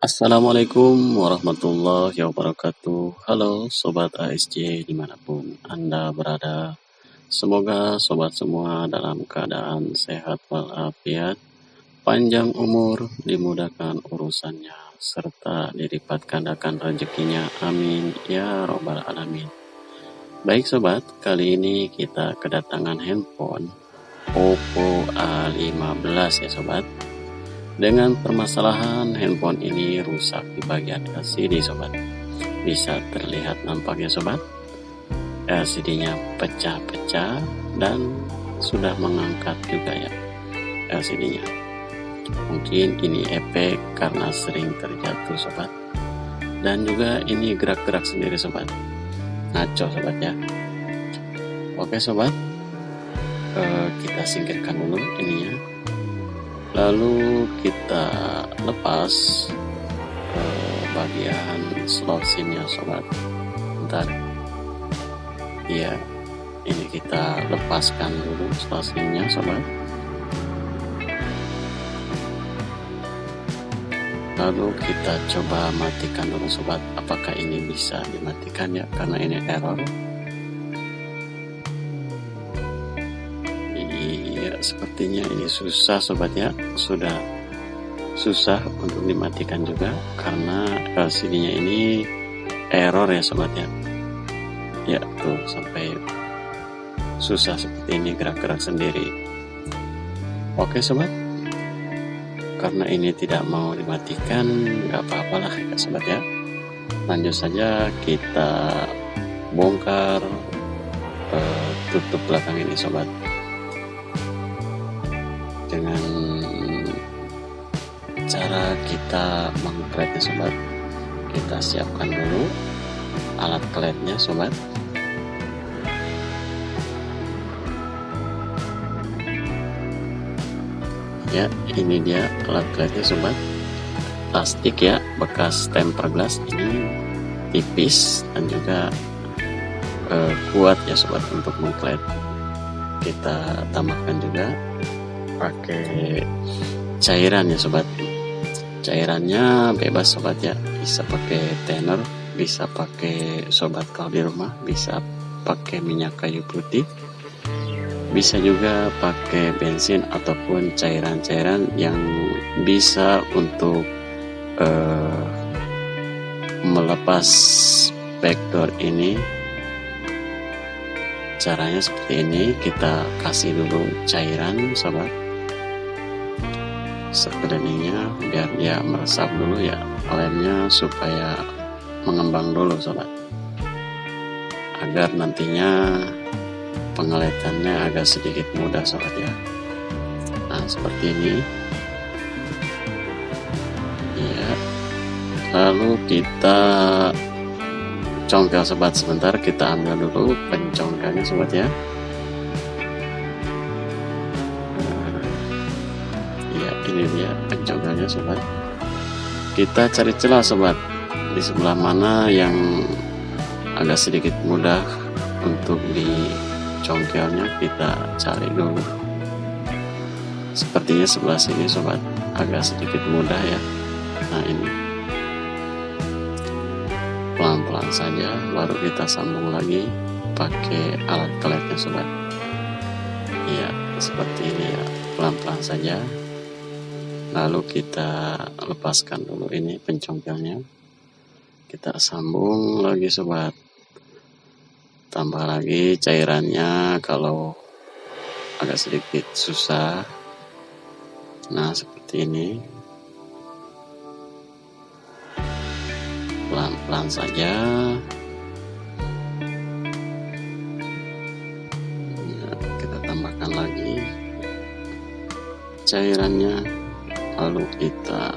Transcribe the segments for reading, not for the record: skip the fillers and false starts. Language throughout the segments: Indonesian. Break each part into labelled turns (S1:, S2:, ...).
S1: Assalamualaikum warahmatullahi wabarakatuh. Halo Sobat ASJ dimanapun Anda berada. Semoga sobat semua dalam keadaan sehat walafiat, panjang umur, dimudahkan urusannya, serta dilipat gandakan rezekinya. Amin ya robbal alamin. Baik sobat, kali ini kita kedatangan handphone Oppo A15 ya sobat. Dengan permasalahan handphone ini rusak di bagian LCD sobat. Bisa terlihat nampaknya sobat, LCD-nya pecah-pecah dan sudah mengangkat juga ya LCD-nya. Mungkin ini efek karena sering terjatuh sobat. Dan juga ini gerak-gerak sendiri sobat. Ngaco sobat ya. Oke sobat, kita singkirkan dulu ininya. Lalu kita lepas bagian slot SIM-nya sobat. Bentar. Ya, ini kita lepaskan dulu slot SIM-nya sobat. Lalu kita coba matikan dulu sobat. Apakah ini bisa dimatikan ya? Karena ini error. Sepertinya ini susah sobat ya, sudah susah untuk dimatikan juga karena LCD-nya ini error ya sobat ya. Ya tuh sampai susah seperti ini, gerak-gerak sendiri. Oke sobat, karena ini tidak mau dimatikan, nggak apa-apalah ya sobat ya. Lanjut saja kita bongkar tutup belakang ini sobat. Dengan cara kita mengkletnya sobat, kita siapkan dulu alat kletnya sobat. Ya, ini dia alat kletnya sobat, plastik ya, bekas tempered glass, ini tipis dan juga kuat ya sobat untuk mengklet. Kita tambahkan juga pakai cairan ya sobat. Cairannya bebas sobat ya, bisa pakai tenor, bisa pakai sobat kalau di rumah, bisa pakai minyak kayu putih, bisa juga pakai bensin ataupun cairan-cairan yang bisa untuk melepas backdoor ini. Caranya seperti ini, kita kasih dulu cairan sobat sekelilingnya biar dia meresap dulu ya lemnya, supaya mengembang dulu sobat, agar nantinya pengeletannya agak sedikit mudah sobat ya. Nah seperti ini ya. Lalu kita congkel sobat, sebentar kita ambil dulu pencongkelnya sobat ya. Ini dia pencongkelnya sobat. Kita cari celah sobat, di sebelah mana yang agak sedikit mudah untuk dicongkelnya, kita cari dulu. Sepertinya sebelah sini sobat, agak sedikit mudah ya. Nah ini pelan-pelan saja, baru kita sambung lagi pakai alat kletnya sobat. Iya seperti ini ya, pelan-pelan saja. Lalu kita lepaskan dulu ini pencongkelnya, kita sambung lagi sobat, tambah lagi cairannya kalau agak sedikit susah. Nah seperti ini, pelan-pelan saja ya, kita tambahkan lagi cairannya. Lalu kita,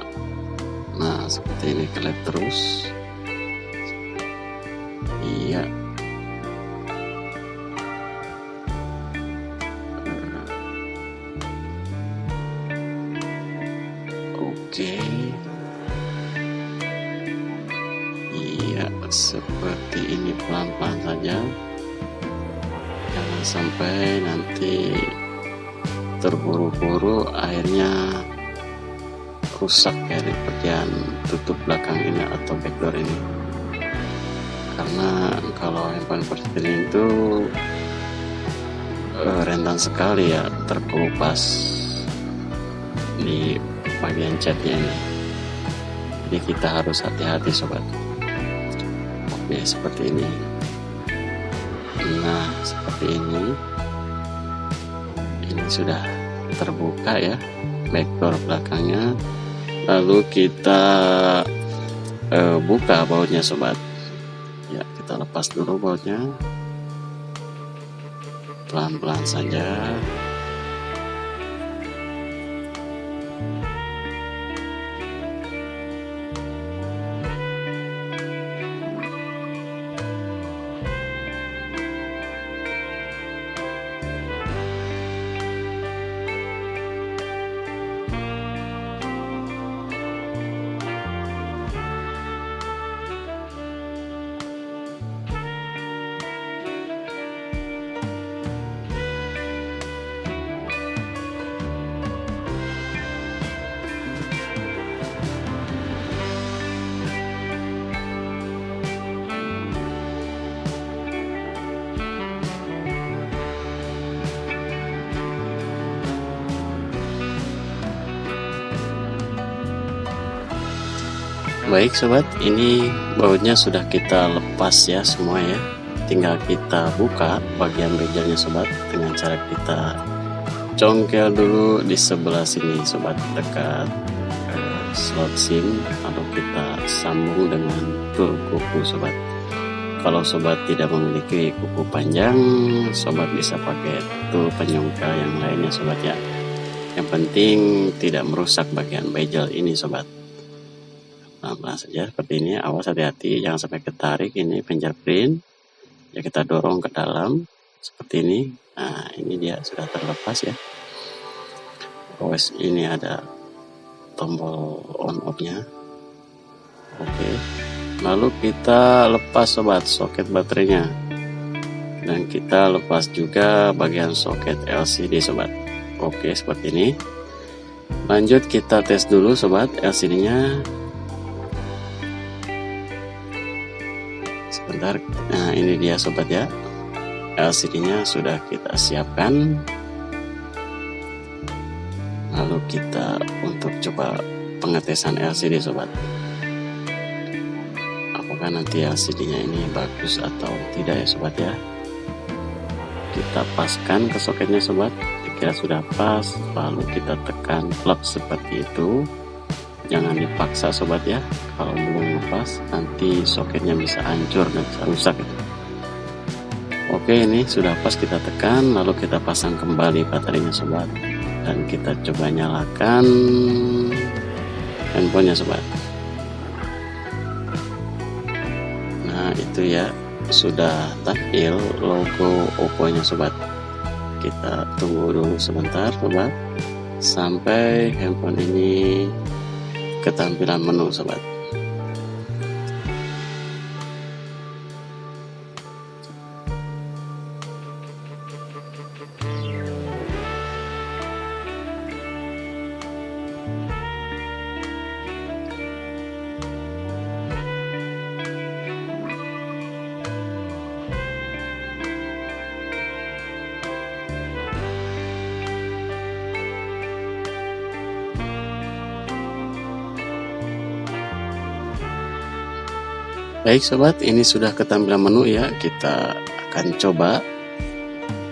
S1: nah seperti ini, klet terus. Iya. Oke. Iya, seperti ini, pelan-pelan saja. Jangan sampai nanti terburu-buru akhirnya rusak ya di bagian tutup belakang ini atau backdoor ini, karena kalau handphone seperti ini itu rentan sekali ya terkelupas di bagian catnya ini. Jadi kita harus hati-hati sobat. Oke, seperti ini. Nah, seperti ini sudah terbuka ya backdoor belakangnya. Lalu kita buka bautnya sobat ya. Kita lepas dulu bautnya pelan-pelan saja. Baik sobat, ini bautnya sudah kita lepas ya semua ya. Tinggal kita buka bagian bezelnya sobat dengan cara kita congkel dulu di sebelah sini sobat, dekat slot SIM, lalu kita sambung dengan tool kuku sobat. Kalau sobat tidak memiliki kuku panjang, sobat bisa pakai tool penyongkel yang lainnya sobat ya. Yang penting tidak merusak bagian bezel ini sobat. Pelan-pelan saja seperti ini, awas hati-hati jangan sampai ketarik ini fingerprint ya. Kita dorong ke dalam seperti ini. Nah, ini dia sudah terlepas ya. OS ini ada tombol on off nya. Oke, lalu kita lepas sobat soket baterainya, dan kita lepas juga bagian soket LCD sobat. Oke, seperti ini. Lanjut kita tes dulu sobat LCD nya. Sebentar. Nah, ini dia sobat ya, LCD nya sudah kita siapkan. Lalu kita untuk coba pengetesan LCD sobat, apakah nanti LCD nya ini bagus atau tidak ya sobat ya. Kita paskan ke soketnya sobat, jika sudah pas lalu kita tekan plug seperti itu. Jangan dipaksa sobat ya, kalau belum lepas nanti soketnya bisa hancur dan bisa rusak gitu. Oke, ini sudah pas, kita tekan lalu kita pasang kembali baterainya sobat, dan kita coba nyalakan handphonenya sobat. Nah, itu ya sudah tampil logo Oppo nya sobat. Kita tunggu dulu sebentar sobat sampai handphone ini ketampilan menu sobat. Baik sobat, ini sudah ketampilan menu ya. Kita akan coba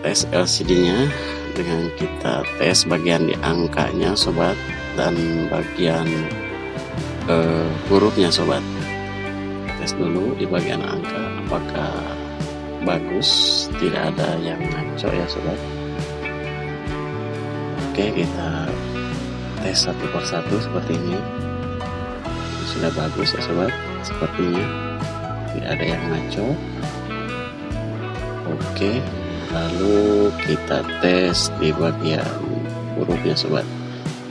S1: tes LCD-nya dengan kita tes bagian di angkanya sobat, dan bagian hurufnya sobat. Tes dulu di bagian angka apakah bagus, tidak ada yang ngaco ya sobat. Oke, kita tes satu persatu seperti ini. Sudah bagus ya sobat, sepertinya tidak ada yang ngaco. Oke, lalu kita tes di bagian hurufnya sobat.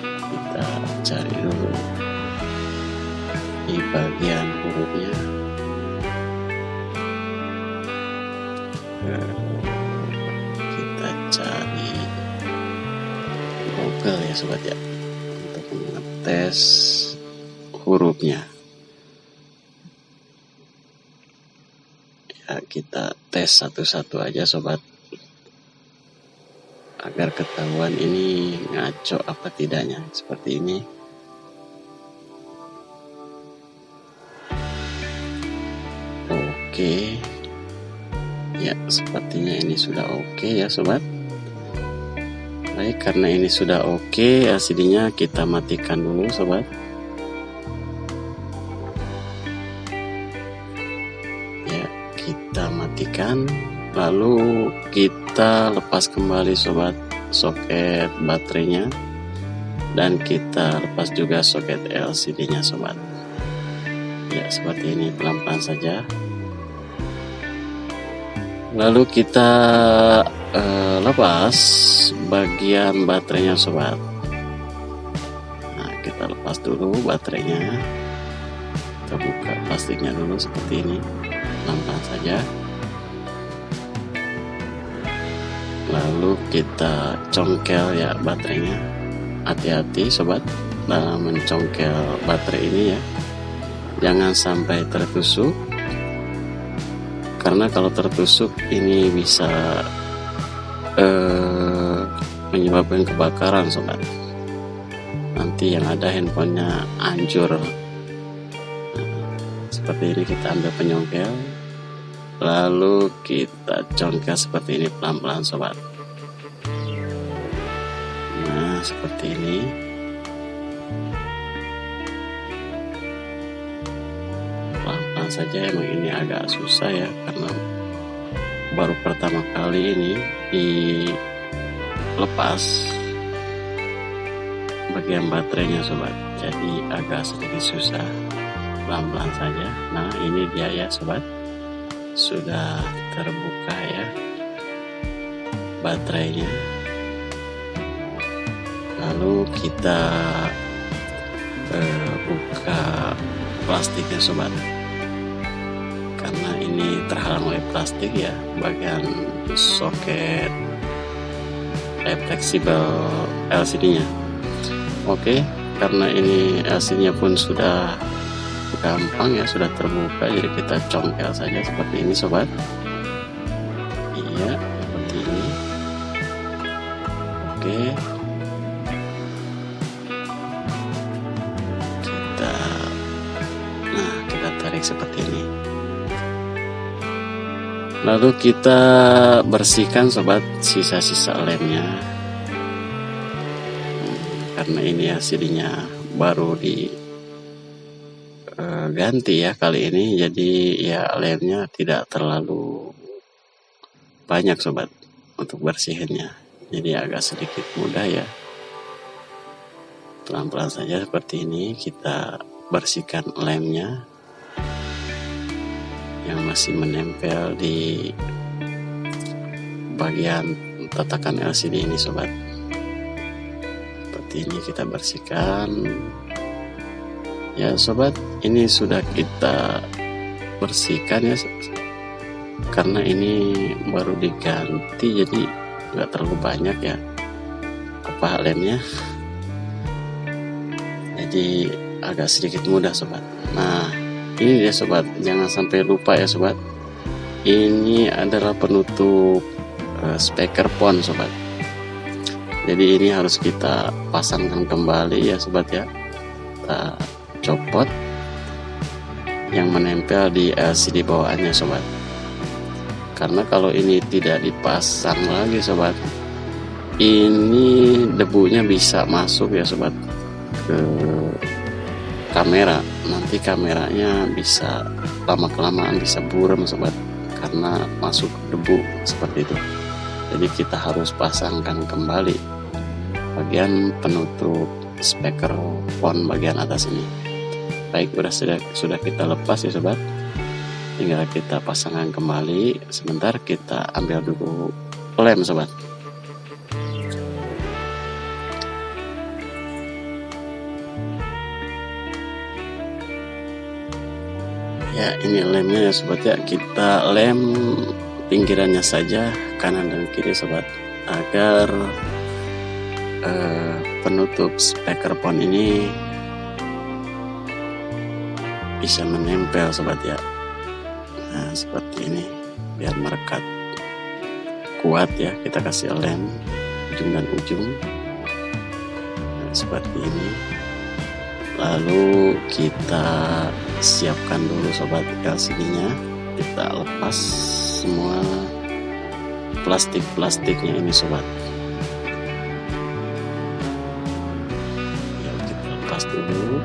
S1: Kita cari dulu di bagian hurufnya. Kita cari Google ya sobat ya, untuk mengetes hurufnya. Ya, kita tes satu-satu aja sobat, agar ketahuan ini ngaco apa tidaknya. Seperti ini. Oke. Ya, sepertinya ini sudah oke ya sobat. Baik, karena ini sudah oke, LCD-nya kita matikan dulu sobat. Ya, kita matikan. Lalu kita lepas kembali sobat soket baterainya, dan kita lepas juga soket LCD-nya sobat. Ya, seperti ini, pelan-pelan saja. Lalu kita lepas bagian baterainya sobat. Nah, kita lepas dulu baterainya. Kita buka plastiknya dulu seperti ini, pelan-pelan saja. Lalu kita congkel ya baterainya. Hati-hati sobat dalam mencongkel baterai ini ya, jangan sampai tertusuk, karena kalau tertusuk ini bisa menyebabkan kebakaran sobat. Nanti yang ada handphonenya hancur. Seperti ini, kita ambil penyongkel, lalu kita congkel seperti ini pelan-pelan sobat. Nah, seperti ini. Pelan-pelan saja, emang ini agak susah ya, karena baru pertama kali ini dilepas bagian baterainya sobat, jadi agak sedikit susah. Pelan-pelan saja. Nah, ini dia ya sobat, sudah terbuka ya baterainya. Lalu kita buka plastiknya sobat, karena ini terhalang oleh plastik ya bagian soket fleksibel LCD-nya. Oke, karena ini LCD-nya pun sudah gampang ya, sudah terbuka, jadi kita congkel saja seperti ini sobat. Iya, seperti ini. Oke, kita tarik seperti ini. Lalu kita bersihkan sobat sisa-sisa lemnya, karena ini LCD-nya baru diganti ya kali ini, jadi ya lemnya tidak terlalu banyak sobat untuk bersihinnya, jadi agak sedikit mudah ya. Pelan-pelan saja seperti ini kita bersihkan lemnya yang masih menempel di bagian tatakan LCD ini sobat. Seperti ini kita bersihkan ya sobat. Ini sudah kita bersihkan ya, karena ini baru diganti, jadi nggak terlalu banyak ya apa lemnya, jadi agak sedikit mudah sobat. Nah, ini dia sobat, jangan sampai lupa ya sobat, ini adalah penutup speaker phone sobat. Jadi ini harus kita pasangkan kembali ya sobat ya. Kita copot yang menempel di LCD bawaannya sobat, karena kalau ini tidak dipasang lagi sobat, ini debunya bisa masuk ya sobat ke kamera. Nanti kameranya bisa lama-kelamaan bisa buram sobat, karena masuk debu seperti itu. Jadi kita harus pasangkan kembali bagian penutup speaker phone bagian atas ini. Baik, sudah kita lepas ya sobat, tinggal kita pasangkan kembali. Sebentar kita ambil dulu lem sobat. Ya, ini lemnya ya sobat ya, kita lem pinggirannya saja kanan dan kiri sobat, agar penutup speakerphone ini bisa menempel sobat ya. Nah seperti ini, biar merekat kuat ya, kita kasih lem ujung dan ujung. Nah, seperti ini. Lalu kita siapkan dulu sobat LCD-nya. Kita lepas semua plastik-plastiknya ini sobat. Ya, kita lepas dulu.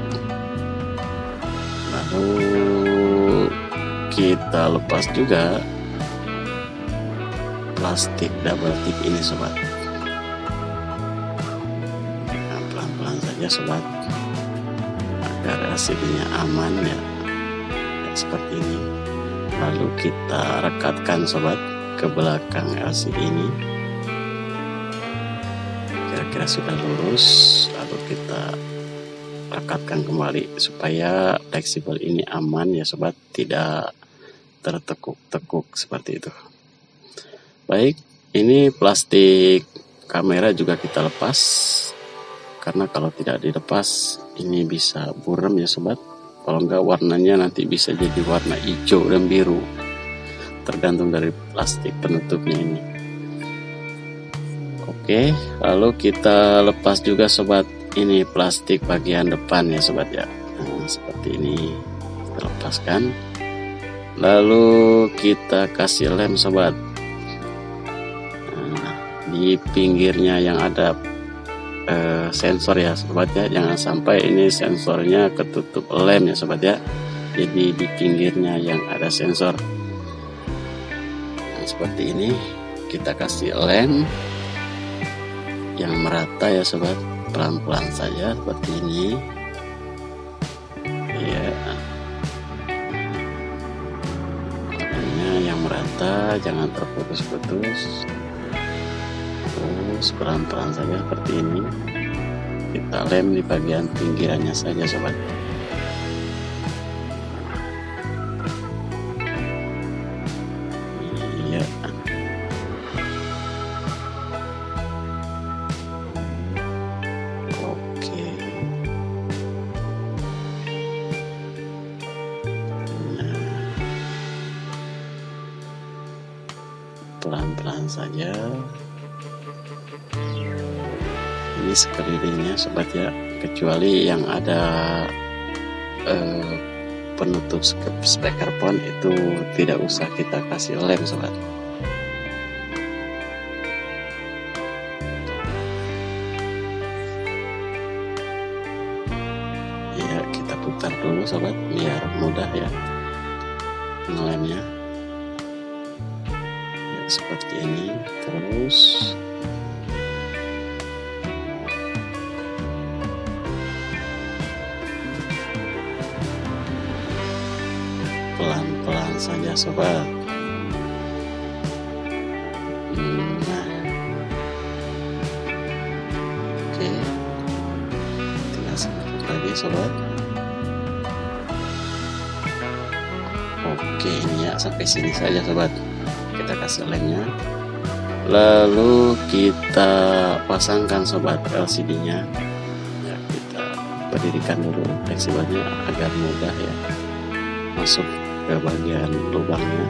S1: Lalu kita lepas juga plastik double tip ini sobat. Nah, pelan-pelan saja sobat, agar LCD-nya aman ya, seperti ini. Lalu kita rekatkan sobat ke belakang LCD ini, kira-kira sudah lurus. Lalu kita rekatkan kembali supaya fleksibel ini aman ya sobat, tidak tertekuk-tekuk seperti itu. Baik, ini plastik kamera juga kita lepas, karena kalau tidak dilepas ini bisa buram ya sobat. Kalau enggak warnanya nanti bisa jadi warna hijau dan biru, tergantung dari plastik penutupnya ini. Oke, lalu kita lepas juga sobat ini plastik bagian depan ya sobat ya. Nah, seperti ini kita lepaskan. Lalu kita kasih lem sobat. Nah, di pinggirnya yang ada sensor ya sobat ya, jangan sampai ini sensornya ketutup lem ya sobat ya. Jadi di pinggirnya yang ada sensor. Nah, seperti ini kita kasih lem yang merata ya sobat, pelan-pelan saja seperti ini ya. Lemnya yang merata, jangan terputus-putus. Terus pelan-pelan saja seperti ini. Kita lem di bagian pinggirannya saja sobat. Iya. Oke. Nah, pelan-pelan saja. Ini sekelilingnya sobat ya, kecuali yang ada penutup speakerphone itu tidak usah kita kasih lem sobat. Ya, kita putar dulu sobat biar mudah ya ngelemnya ya, seperti ini. Terus pelan-pelan saja sobat. Nah, oke, tinggal sedikit lagi sobat. Oke, ini ya sampai sini saja sobat, kita kasih lemnya. Lalu kita pasangkan sobat LCD-nya ya, kita berdirikan dulu fleksibelnya agar mudah ya masuk ke bagian lubangnya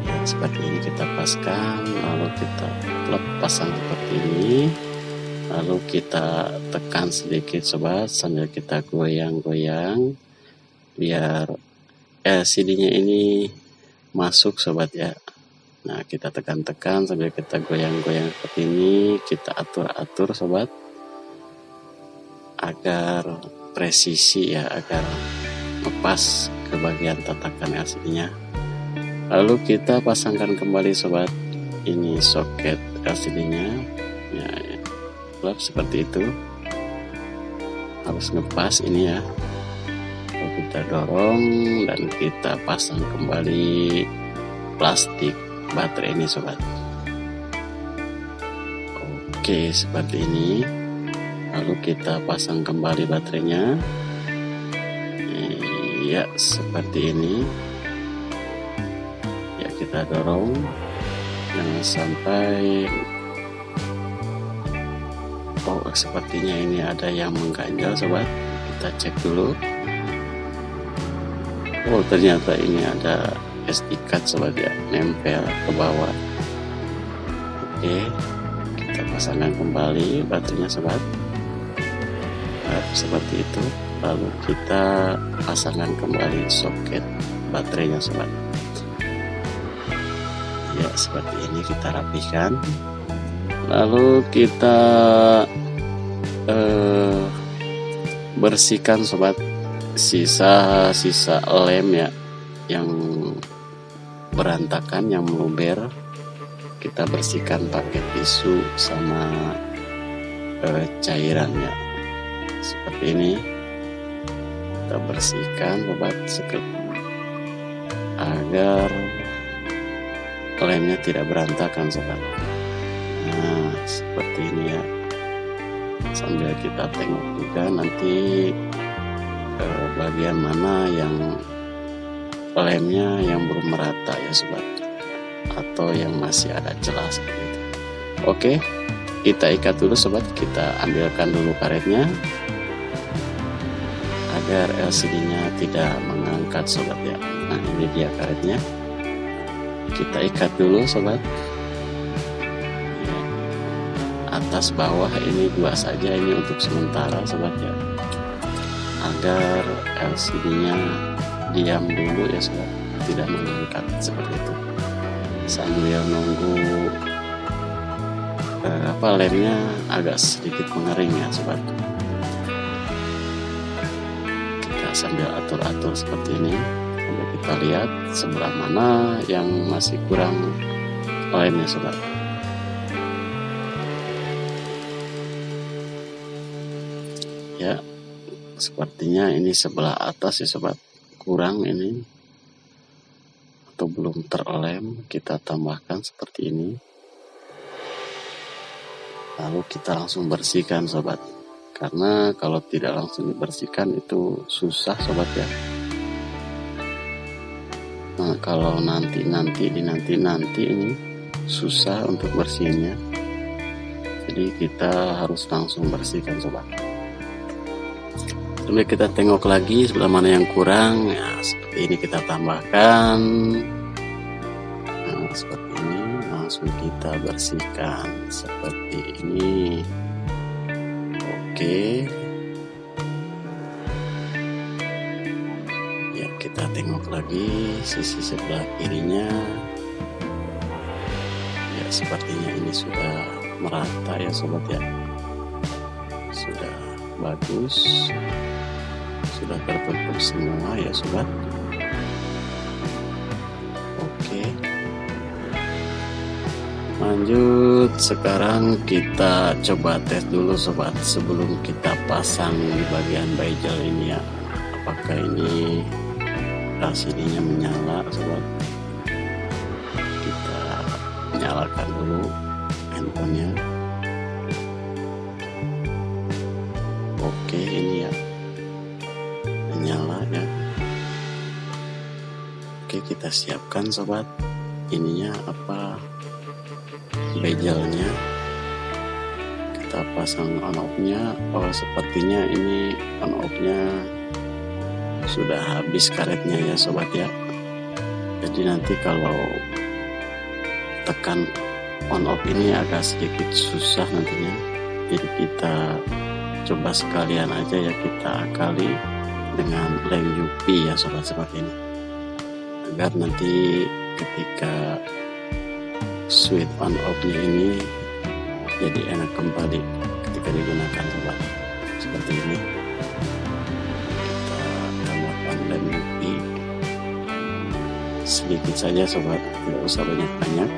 S1: ya, seperti ini kita paskan. Lalu kita pasang seperti ini, lalu kita tekan sedikit sobat sambil kita goyang-goyang biar LCD-nya ini masuk sobat ya. Nah, kita tekan-tekan sambil kita goyang-goyang seperti ini, kita atur-atur sobat agar presisi ya, agar lepas ke bagian tatakan LCD-nya. Lalu kita pasangkan kembali sobat ini soket LCD-nya ya, seperti itu. Harus ngepas ini ya. Lalu kita dorong dan kita pasang kembali plastik baterai ini sobat. Oke, seperti ini. Lalu kita pasang kembali baterainya ya, seperti ini ya. Kita dorong jangan sampai Oh, sepertinya ini ada yang mengganjal sobat, kita cek dulu. Oh, ternyata ini ada SD card sobat ya, nempel ke bawah. Oke, kita pasangkan kembali batunya sobat. Nah, seperti itu. Lalu kita pasangkan kembali soket baterainya sobat. Ya, seperti ini kita rapikan. Lalu kita bersihkan sobat sisa-sisa lem ya yang berantakan, yang meluber. Kita bersihkan pakai tisu sama cairannya seperti ini. Kita bersihkan sobat agar lemnya tidak berantakan sobat. Nah, seperti ini ya. Sambil kita tengok juga nanti bagian mana yang lemnya yang belum merata ya sobat, atau yang masih ada celah seperti itu. Oke, kita ikat dulu sobat. Kita ambilkan dulu karetnya agar LCD-nya tidak mengangkat sobat ya. Nah, ini dia karetnya. Kita ikat dulu sobat. Atas bawah ini dua saja, ini untuk sementara sobat ya, agar LCD-nya diam dulu ya sobat, tidak mengangkat seperti itu. Sambil nunggu lemnya agak sedikit mengering ya sobat, kita sambil atur-atur seperti ini sambil kita lihat sebelah mana yang masih kurang lemnya sobat. Ya, sepertinya ini sebelah atas ya sobat, kurang ini atau belum terlem. Kita tambahkan seperti ini, lalu kita langsung bersihkan sobat, karena kalau tidak langsung dibersihkan itu susah sobat ya. Nah, kalau nanti ini susah untuk bersihnya, jadi kita harus langsung bersihkan sobat. Sambil kita tengok lagi sebelah mana yang kurang ya, seperti ini kita tambahkan. Nah, seperti ini langsung kita bersihkan seperti ini. Oke ya, kita tengok lagi sisi sebelah kirinya ya, sepertinya ini sudah merata ya sobat ya, sudah bagus, sudah tertutup semua ya sobat. Oke, lanjut sekarang kita coba tes dulu sobat sebelum kita pasang di bagian bezel ini ya, apakah ini LCD-nya menyala sobat. Kita nyalakan dulu handphonenya. Oke, ini ya menyala ya. Oke, kita siapkan sobat ininya apa, bezelnya. Kita pasang on off-nya. Oh, sepertinya ini on off-nya sudah habis karetnya ya sobat ya, jadi nanti kalau tekan on off ini agak sedikit susah nantinya, jadi kita coba sekalian aja ya, kita akali dengan lem UV ya sobat seperti ini, agar nanti ketika switch on off-nya ini jadi enak kembali ketika digunakan sobat seperti ini. Kita tambahkan lem UV sedikit saja sobat, tidak usah banyak-banyak.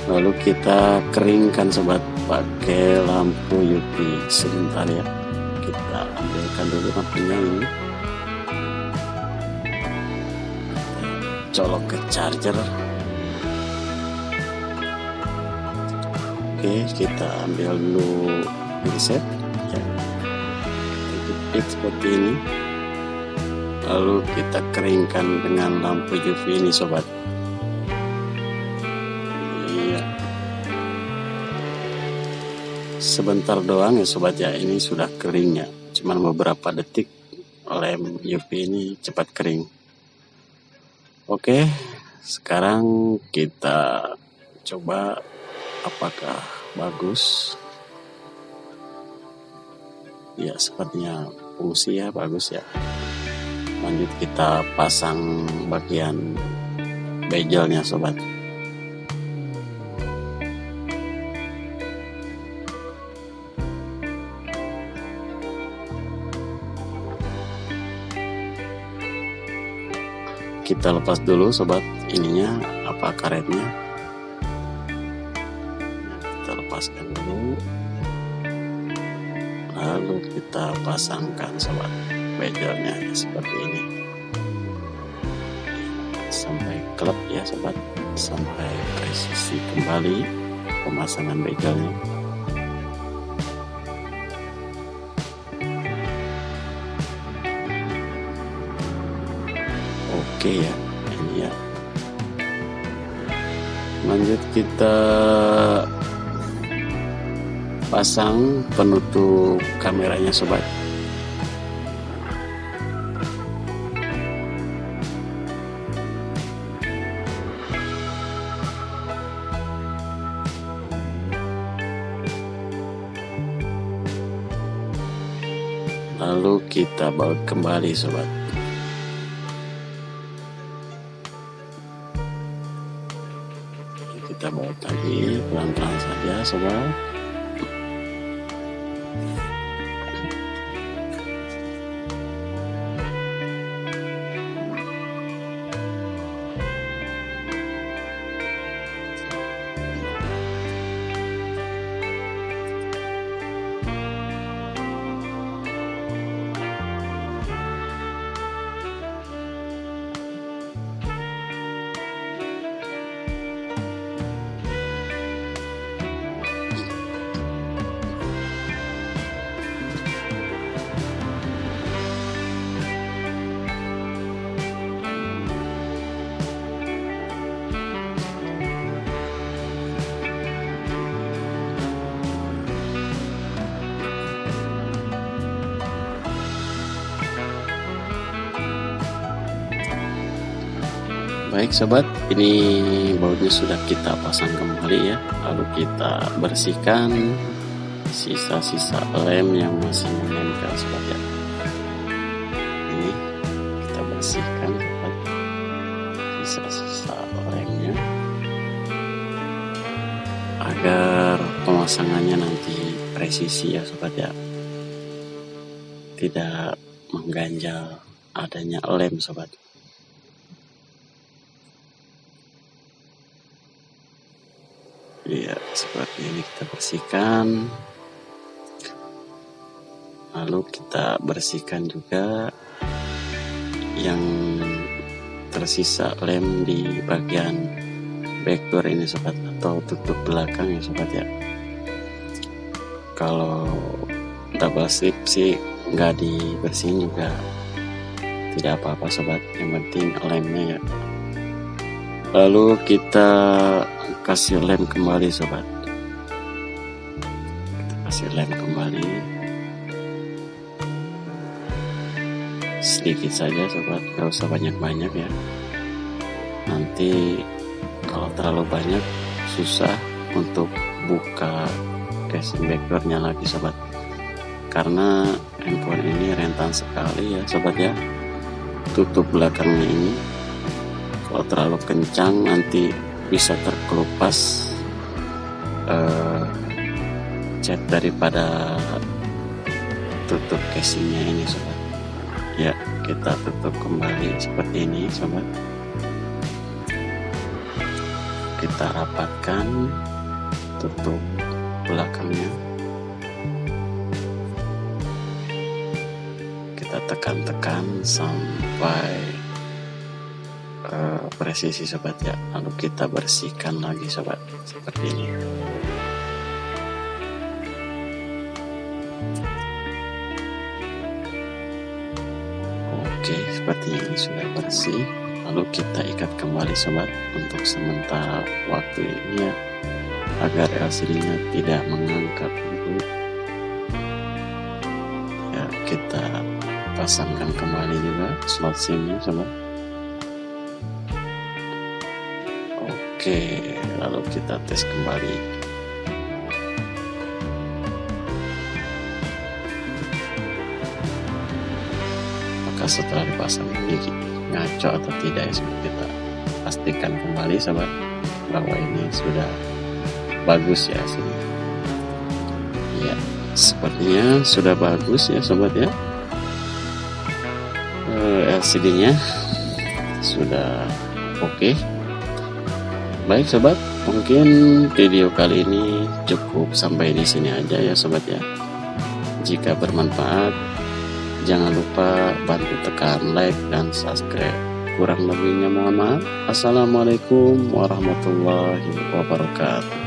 S1: Lalu kita keringkan sobat pakai lampu UV sebentar ya. Kita ambilkan dulu lampunya ini, colok ke charger. Oke, kita ambil dulu preset ya, kita seperti ini, lalu kita keringkan dengan lampu UV ini sobat. sebentar doang ya sobat ya, ini sudah kering ya, cuman beberapa detik lem UV ini cepat kering. Oke, sekarang kita coba apakah bagus. Ya sepertinya fungsi ya bagus ya. Lanjut kita pasang bagian bezelnya sobat. Kita lepas dulu sobat ininya, apa karetnya. Kita lepaskan dulu, lalu kita pasangkan sobat bezelnya seperti ini sampai klep ya sobat, sampai presisi kembali pemasangan bezelnya. Oke ya, ini ya. Lanjut kita pasang penutup kameranya sobat. Lalu kita baut kembali sobat. Kita baut lagi pelan-pelan saja sobat. Baik sobat, ini bautnya sudah kita pasang kembali ya. Lalu kita bersihkan sisa-sisa lem yang masih menempel sobat ya. Ini kita bersihkan sobat sisa-sisa lemnya agar pemasangannya nanti presisi ya sobat ya, tidak mengganjal adanya lem sobat. Ya seperti ini kita bersihkan, lalu kita bersihkan juga yang tersisa lem di bagian backdoor ini sobat, atau tutup belakang ya sobat ya. Kalau double slip sih nggak dibersihin juga tidak apa-apa sobat, yang penting lemnya ya. Lalu kita kasih lem kembali sobat, kita kasih lem kembali sedikit saja sobat, gak usah banyak-banyak ya, nanti kalau terlalu banyak susah untuk buka casing backdoornya lagi sobat, karena handphone ini rentan sekali ya sobat ya. Tutup belakangnya ini kalau terlalu kencang nanti bisa terkelupas cat daripada tutup casingnya ini sobat ya. Kita tutup kembali seperti ini sobat, kita rapatkan tutup belakangnya, kita tekan-tekan sampai presisi sobat ya. Lalu kita bersihkan lagi sobat seperti ini. Oke, seperti ini sudah bersih. Lalu kita ikat kembali sobat untuk sementara waktu ini ya. agar LCD-nya tidak mengangkat dulu. Ya, kita pasangkan kembali juga slot SIM-nya sobat. Oke, lalu kita tes kembali. Maka setelah dipasang ini ngaco atau tidak ya sobat, kita pastikan kembali sobat bahwa ini sudah bagus ya sini. Ya, sepertinya sudah bagus ya sobat ya. LCD-nya sudah oke. Baik sobat, mungkin video kali ini cukup sampai di sini aja ya sobat ya. Jika bermanfaat, jangan lupa bantu tekan like dan subscribe. Kurang lebihnya mohon maaf. Assalamualaikum warahmatullahi wabarakatuh.